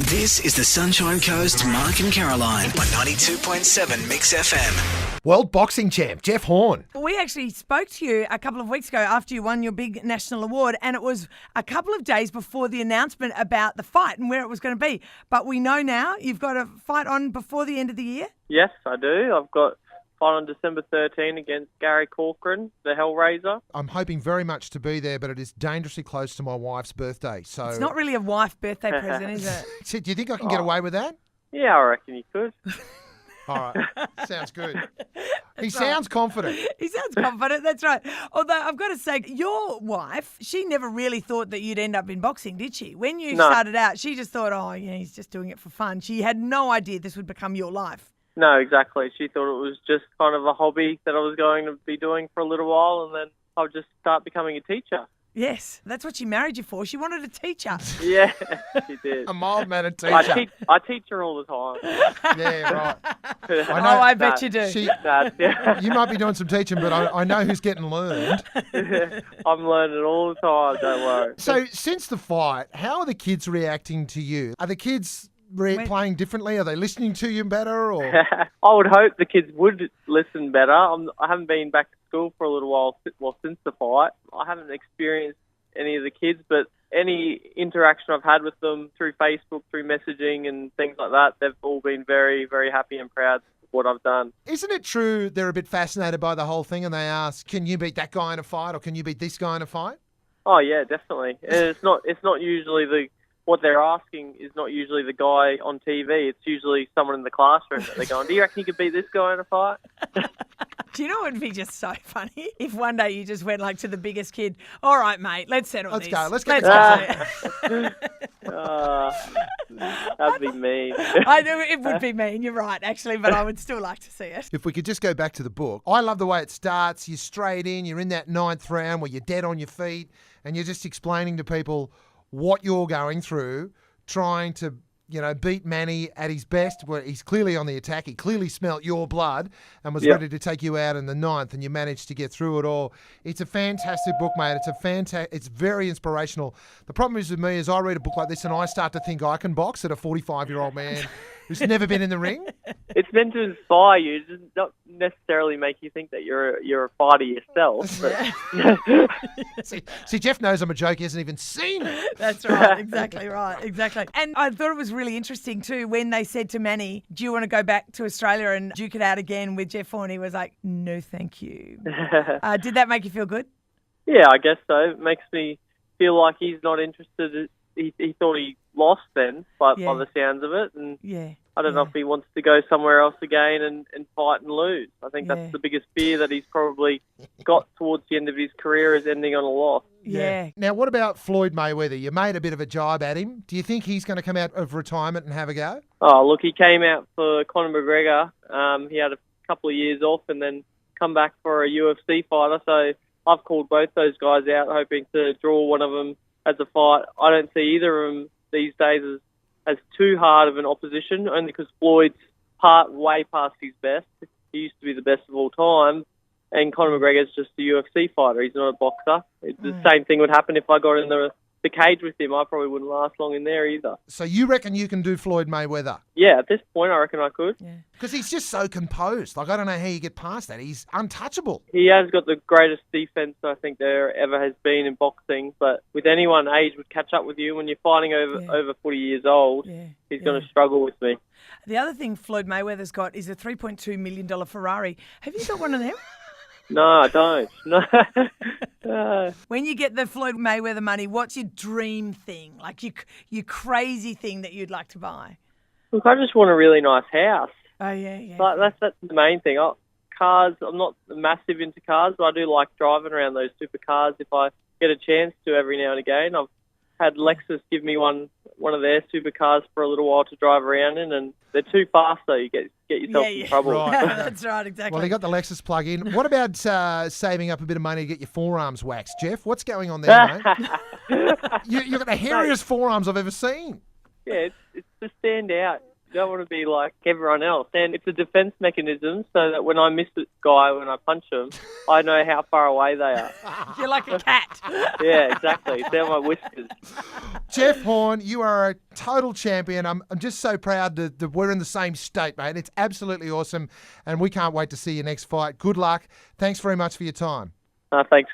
This is the Sunshine Coast Mark and Caroline on 92.7 Mix FM. World Boxing Champ, Jeff Horn. We actually spoke to you a couple of weeks ago after you won your big national award, and it was a couple of days before the announcement about the fight and where it was going to be. But we know now you've got a fight on before the end of the year? Yes, I do. I've got a fight on December 13 against Gary Corcoran, the Hellraiser. I'm hoping very much to be there, but it is dangerously close to my wife's birthday. So It's not really a wife birthday present, is it? So do you think I can get away with that? Yeah, I reckon you could. All right. Sounds good. He sounds confident. He sounds confident, that's right. Although I've got to say, your wife, she never really thought that you'd end up in boxing, did she? When you started out, she just thought, oh, yeah, he's just doing it for fun. She had no idea this would become your life. No, exactly. She thought it was just kind of a hobby that I was going to be doing for a little while, and then I would just start becoming a teacher. Yes, that's what she married you for. She wanted a teacher. Yeah, she did. A mild-mannered teacher. I teach her all the time. Yeah, right. I bet you do. You might be doing some teaching, but I know who's getting learned. I'm learning all the time, don't worry. So since the fight, how are the kids reacting to you? Are the kids playing differently? Are they listening to you better? Or I would hope the kids would listen better. I haven't been back to school for a little while, since the fight. I haven't experienced any of the kids, but any interaction I've had with them through Facebook, through messaging and things like that, they've all been very, very happy and proud of what I've done. Isn't it true they're a bit fascinated by the whole thing and they ask, can you beat that guy in a fight or can you beat this guy in a fight? Oh, yeah, definitely. And it's not usually what they're asking is not usually the guy on TV. It's usually someone in the classroom that they're going, do you reckon you could beat this guy in a fight? Do you know what would be just so funny? If one day you just went to the biggest kid, all right, mate, let's settle this. Let's get this. That'd be mean. I know it would be mean, you're right, actually, but I would still like to see it. If we could just go back to the book, I love the way it starts. You're straight in, you're in that 9th round where you're dead on your feet and you're just explaining to people what you're going through, trying to, beat Manny at his best, where he's clearly on the attack. He clearly smelt your blood and was ready to take you out in the 9th, and you managed to get through it all. It's a fantastic book, mate. It's very inspirational. The problem is with me is I read a book like this and I start to think I can box at a 45-year-old man who's never been in the ring. It's meant to inspire you, it does not necessarily make you think that you're a fighter yourself. But... See, Jeff knows I'm a joke. He hasn't even seen it. That's right. Exactly right. Exactly. And I thought it was really interesting too when they said to Manny, do you want to go back to Australia and duke it out again with Jeff Horn? He was like, no, thank you. Did that make you feel good? Yeah, I guess so. It makes me feel like he's not interested. He thought he lost then, by the sounds of it. And I don't know if he wants to go somewhere else again and fight and lose. I think that's the biggest fear that he's probably got towards the end of his career, is ending on a loss. Yeah. Now, what about Floyd Mayweather? You made a bit of a jibe at him. Do you think he's going to come out of retirement and have a go? Oh, look, he came out for Conor McGregor. He had a couple of years off and then come back for a UFC fighter. So I've called both those guys out, hoping to draw one of them as a fight. I don't see either of them these days as too hard of an opposition, only because Floyd's way past his best. He used to be the best of all time. And Conor McGregor's just a UFC fighter. He's not a boxer. The same thing would happen if I got in the cage with him. I probably wouldn't last long in there either. So you reckon you can do Floyd Mayweather? Yeah, at this point I reckon I could. Because he's just so composed. I don't know how you get past that. He's untouchable. He has got the greatest defense I think there ever has been in boxing. But with anyone, age would catch up with you. When you're fighting over 40 years old, he's going to struggle with me. The other thing Floyd Mayweather's got is a $3.2 million Ferrari. Have you got one of them? No, I don't. No. When you get the Floyd Mayweather money, what's your dream thing? Like your crazy thing that you'd like to buy? Look, I just want a really nice house. Oh, yeah. Like, that's the main thing. Cars, I'm not massive into cars, but I do like driving around those supercars if I get a chance to every now and again. I've had Lexus give me one of their supercars for a little while to drive around in, and they're too fast, so you get yourself in trouble. Right. That's right, exactly. Well, you got the Lexus plug-in. What about saving up a bit of money to get your forearms waxed, Jeff? What's going on there, mate? You've got the hairiest forearms I've ever seen. Yeah, it's to stand out. You don't want to be like everyone else. And it's a defence mechanism so that when I miss a guy, when I punch him, I know how far away they are. You're like a cat. Yeah, exactly. It's down my whiskers. Jeff Horn, you are a total champion. I'm just so proud that we're in the same state, mate. It's absolutely awesome, and we can't wait to see your next fight. Good luck. Thanks very much for your time. Thanks.